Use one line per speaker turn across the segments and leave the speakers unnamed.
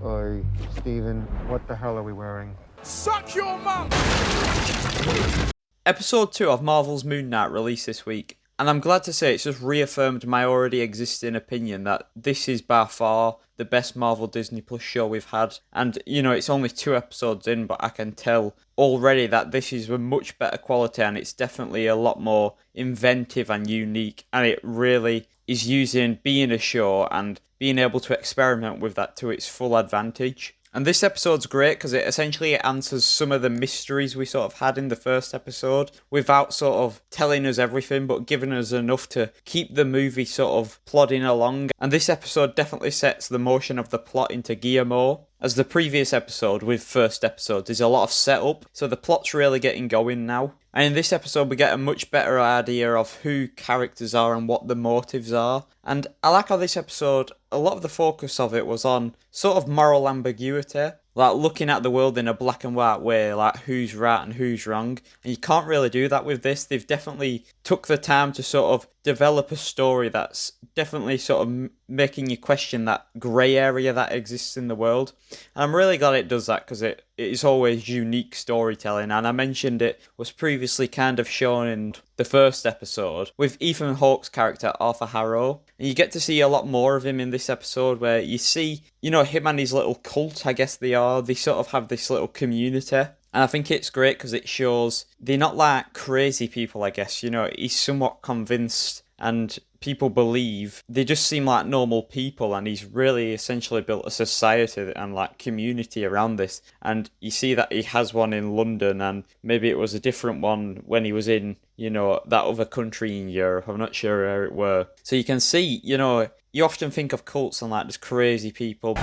Oi, Stephen, what the hell are we wearing?
Suck your mum!
Episode 2 of Marvel's Moon Knight released this week, and I'm glad to say it's just reaffirmed my already existing opinion that this is by far the best Marvel Disney Plus show we've had. And, it's only 2 episodes in, but I can tell already that this is a much better quality and it's definitely a lot more inventive and unique, and it really is using being a show and being able to experiment with that to its full advantage. And this episode's great because it essentially answers some of the mysteries we sort of had in the first episode without sort of telling us everything, but giving us enough to keep the movie sort of plodding along. And this episode definitely sets the motion of the plot into gear more. As the previous episode with first episode, there's a lot of setup, so the plot's really getting going now. And in this episode, we get a much better idea of who characters are and what the motives are. And I like how this episode, a lot of the focus of it was on sort of moral ambiguity, like looking at the world in a black and white way, like who's right and who's wrong. And you can't really do that with this. They've definitely took the time to sort of develop a story that's definitely sort of making you question that grey area that exists in the world. And I'm really glad it does that because it is always unique storytelling. And I mentioned it was previously kind of shown in the first episode with Ethan Hawke's character, Arthur Harrow. And you get to see a lot more of him in this episode where you see, him and his little cult, I guess they are. They sort of have this little community. And I think it's great because it shows they're not like crazy people, I guess. He's somewhat convinced and people believe they just seem like normal people, and he's really essentially built a society and like community around this. And you see that he has one in London, and maybe it was a different one when he was in, that other country in Europe. I'm not sure where it were. So you can see, you often think of cults and like just crazy people.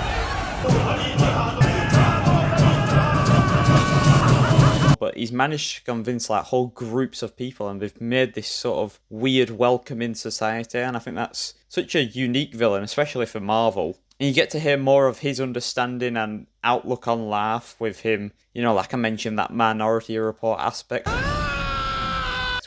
But he's managed to convince like whole groups of people, and they've made this sort of weird welcoming society. And I think that's such a unique villain, especially for Marvel. And you get to hear more of his understanding and outlook on life with him, like I mentioned, that Minority Report aspect,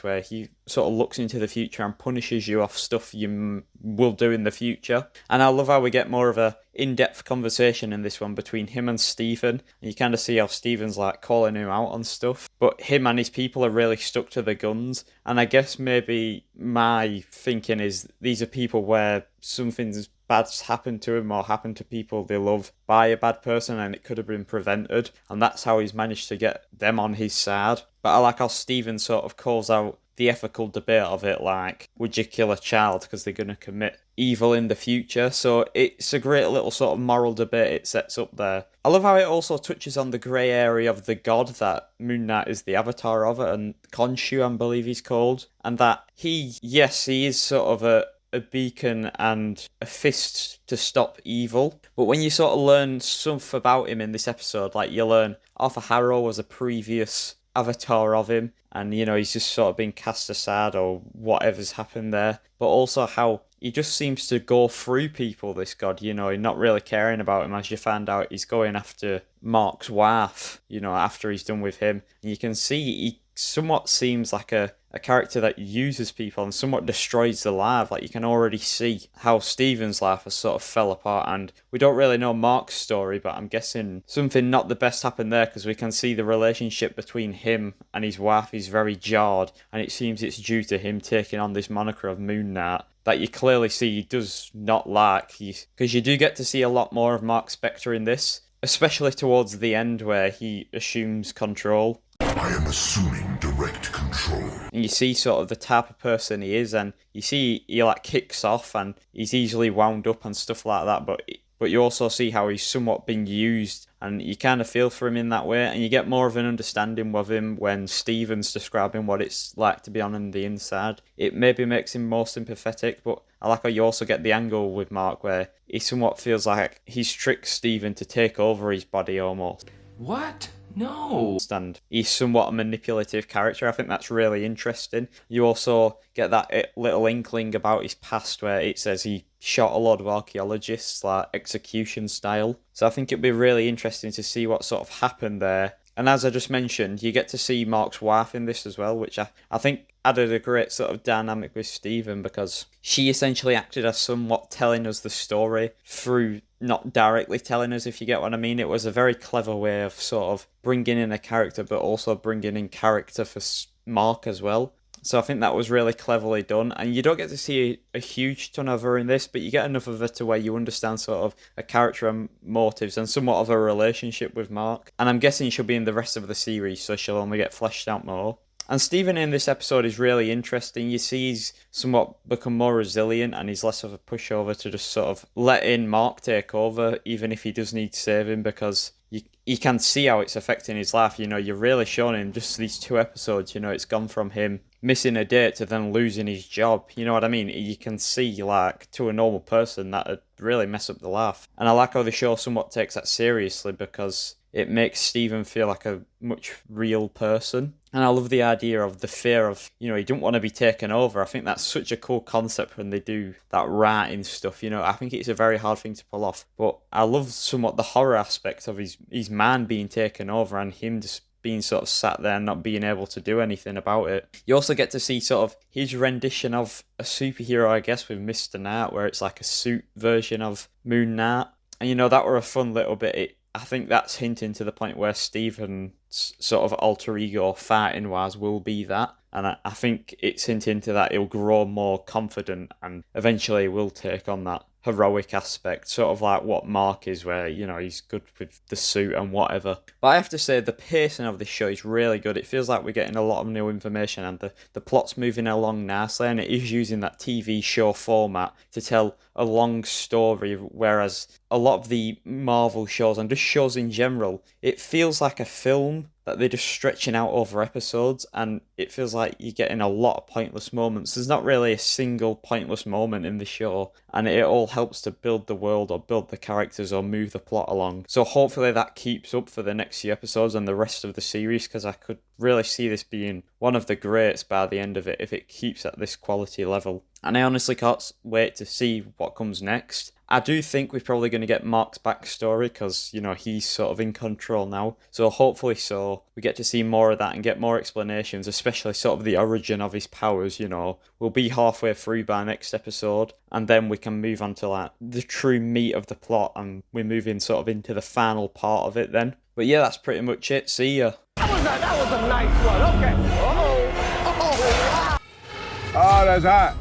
where he sort of looks into the future and punishes you off stuff you will do in the future. And I love how we get more of a in-depth conversation in this one between him and Stephen. And you kind of see how Stephen's like calling him out on stuff, but him and his people are really stuck to the guns. And I guess maybe my thinking is these are people where something's bad's happened to him or happened to people they love by a bad person, and it could have been prevented, and that's how he's managed to get them on his side. But I like how Stephen sort of calls out the ethical debate of it, like, would you kill a child because they're going to commit evil in the future? So it's a great little sort of moral debate it sets up there. I love how it also touches on the grey area of the god that Moon Knight is the avatar of it, and Khonshu, I believe he's called, and that he is sort of a beacon and a fist to stop evil. But when you sort of learn stuff about him in this episode, like you learn Arthur Harrow was a previous avatar of him, and he's just sort of been cast aside or whatever's happened there. But also how he just seems to go through people, this god, not really caring about him, as you find out he's going after Mark's wife, after he's done with him. And you can see he somewhat seems like a character that uses people and somewhat destroys the life. Like you can already see how Stephen's life has sort of fell apart, and we don't really know Mark's story, but I'm guessing something not the best happened there, because we can see the relationship between him and his wife is very jarred, and it seems it's due to him taking on this moniker of Moon Knight that you clearly see he does not like, because you do get to see a lot more of Mark Spector in this, especially towards the end where he assumes control.
I am assuming direct control.
And you see sort of the type of person he is, and you see he like kicks off and he's easily wound up and stuff like that, but you also see how he's somewhat being used, and you kind of feel for him in that way, and you get more of an understanding with him when Stephen's describing what it's like to be on the inside. It maybe makes him more sympathetic, but I like how you also get the angle with Mark where he somewhat feels like he's tricked Stephen to take over his body almost.
What? No.
And he's somewhat a manipulative character. I think that's really interesting. You also get that little inkling about his past where it says he shot a lot of archaeologists, like execution style. So I think it'd be really interesting to see what sort of happened there. And as I just mentioned, you get to see Mark's wife in this as well, which I think added a great sort of dynamic with Stephen, because she essentially acted as somewhat telling us the story through not directly telling us, if you get what I mean. It was a very clever way of sort of bringing in a character, but also bringing in character for Mark as well. So I think that was really cleverly done. And you don't get to see a huge ton of her in this, but you get enough of her to where you understand sort of a character and motives and somewhat of a relationship with Mark. And I'm guessing she'll be in the rest of the series, so she'll only get fleshed out more. And Stephen in this episode is really interesting. You see he's somewhat become more resilient and he's less of a pushover to just sort of let in Mark take over, even if he does need saving, because you can see how it's affecting his life. You know, you're really showing him just these 2 episodes. You know, it's gone from him missing a date to then losing his job. You know what I mean? You can see, like, to a normal person, that would really mess up the life. And I like how the show somewhat takes that seriously, because it makes Stephen feel like a much real person. And I love the idea of the fear of, you know, he didn't want to be taken over. I think that's such a cool concept when they do that writing stuff. You know, I think it's a very hard thing to pull off. But I love somewhat the horror aspect of his man being taken over and him just being sort of sat there and not being able to do anything about it. You also get to see sort of his rendition of a superhero, I guess, with Mr. Knight, where it's like a suit version of Moon Knight. And, you know, that were a fun little bit. I think that's hinting to the point where Stephen's sort of alter ego fighting wise will be that. And I think it's hinting to that he'll grow more confident and eventually will take on that heroic aspect, sort of like what Mark is, where, you know, he's good with the suit and whatever. But I have to say, the pacing of this show is really good. It feels like we're getting a lot of new information and the plot's moving along nicely, and it is using that TV show format to tell a long story, whereas a lot of the Marvel shows and just shows in general, it feels like a film that they're just stretching out over episodes, and it feels like you're getting a lot of pointless moments. There's not really a single pointless moment in the show, and it all helps to build the world or build the characters or move the plot along. So hopefully that keeps up for the next few episodes and the rest of the series, because I could really see this being one of the greats by the end of it if it keeps at this quality level. And I honestly can't wait to see what comes next. I do think we're probably going to get Mark's backstory, because, you know, he's sort of in control now. So hopefully we get to see more of that and get more explanations, especially sort of the origin of his powers, you know. We'll be halfway through by next episode, and then we can move on to like the true meat of the plot, and we're moving sort of into the final part of it then. But yeah, that's pretty much it. See ya.
That was a nice one. Okay.
Oh, that's hot.